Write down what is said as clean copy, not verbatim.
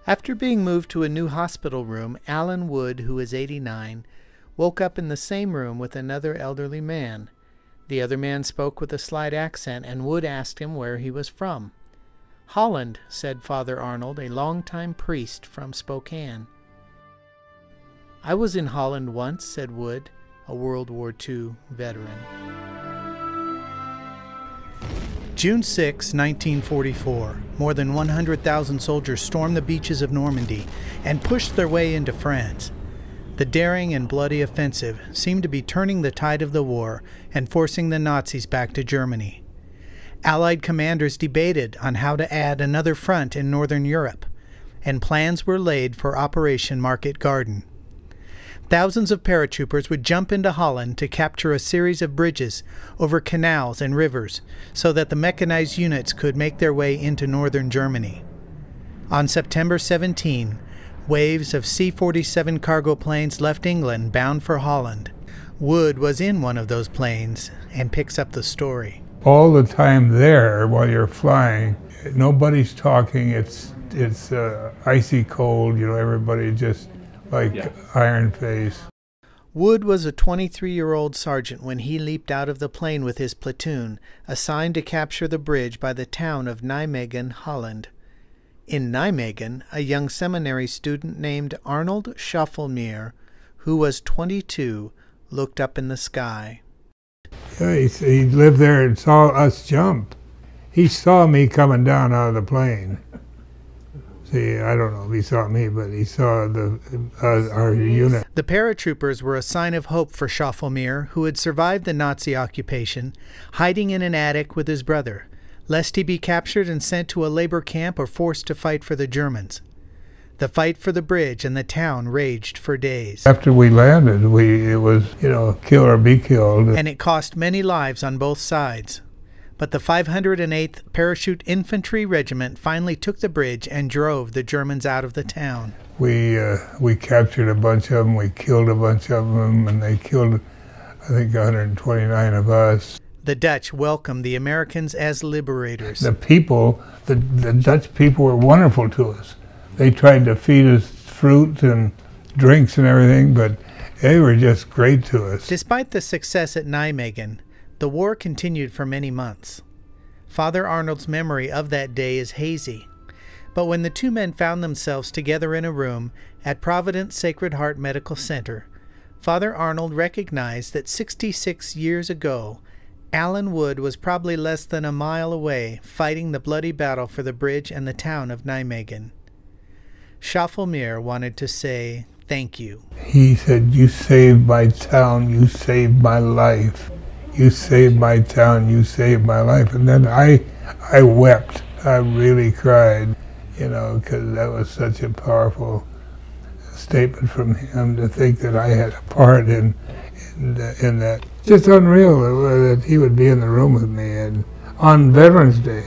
After being moved to a new hospital room, Alan Wood, who was 89, woke up in the same room with another elderly man. The other man spoke with a slight accent, and Wood asked him where he was from. "Holland," said Father Arnold, a longtime priest from Spokane. "I was in Holland once," said Wood, a World War II veteran. June 6, 1944, more than 100,000 soldiers stormed the beaches of Normandy and pushed their way into France. The daring and bloody offensive seemed to be turning the tide of the war and forcing the Nazis back to Germany. Allied commanders debated on how to add another front in Northern Europe, and plans were laid for Operation Market Garden. Thousands of paratroopers would jump into Holland to capture a series of bridges over canals and rivers so that the mechanized units could make their way into northern Germany. On September 17, waves of C-47 cargo planes left England bound for Holland. Wood was in one of those planes and picks up the story. All the time there while you're flying, nobody's talking, it's icy cold, everybody just iron face. Wood was a 23-year-old sergeant when he leaped out of the plane with his platoon, assigned to capture the bridge by the town of Nijmegen, Holland. In Nijmegen, a young seminary student named Arnold Schaffelmeer, who was 22, looked up in the sky. Yeah, he lived there and saw us jump. He saw me coming down out of the plane. See, I don't know if he saw me, but he saw our unit. The paratroopers were a sign of hope for Schaffelmeer, who had survived the Nazi occupation, hiding in an attic with his brother, lest he be captured and sent to a labor camp or forced to fight for the Germans. The fight for the bridge and the town raged for days. After we landed, it was, kill or be killed. And it cost many lives on both sides. But the 508th Parachute Infantry Regiment finally took the bridge and drove the Germans out of the town. We captured a bunch of them, we killed a bunch of them, and they killed, I think, 129 of us. The Dutch welcomed the Americans as liberators. The people, the Dutch people were wonderful to us. They tried to feed us fruit and drinks and everything, but they were just great to us. Despite the success at Nijmegen, the war continued for many months. Father Arnold's memory of that day is hazy, but when the two men found themselves together in a room at Providence Sacred Heart Medical Center, Father Arnold recognized that 66 years ago, Alan Wood was probably less than a mile away fighting the bloody battle for the bridge and the town of Nijmegen. Schaffelmeer wanted to say thank you. He said, "You saved my town, you saved my life. You saved my town, you saved my life." And then I wept. I really cried, because that was such a powerful statement from him, to think that I had a part in that. Just unreal that he would be in the room with me and on Veterans Day.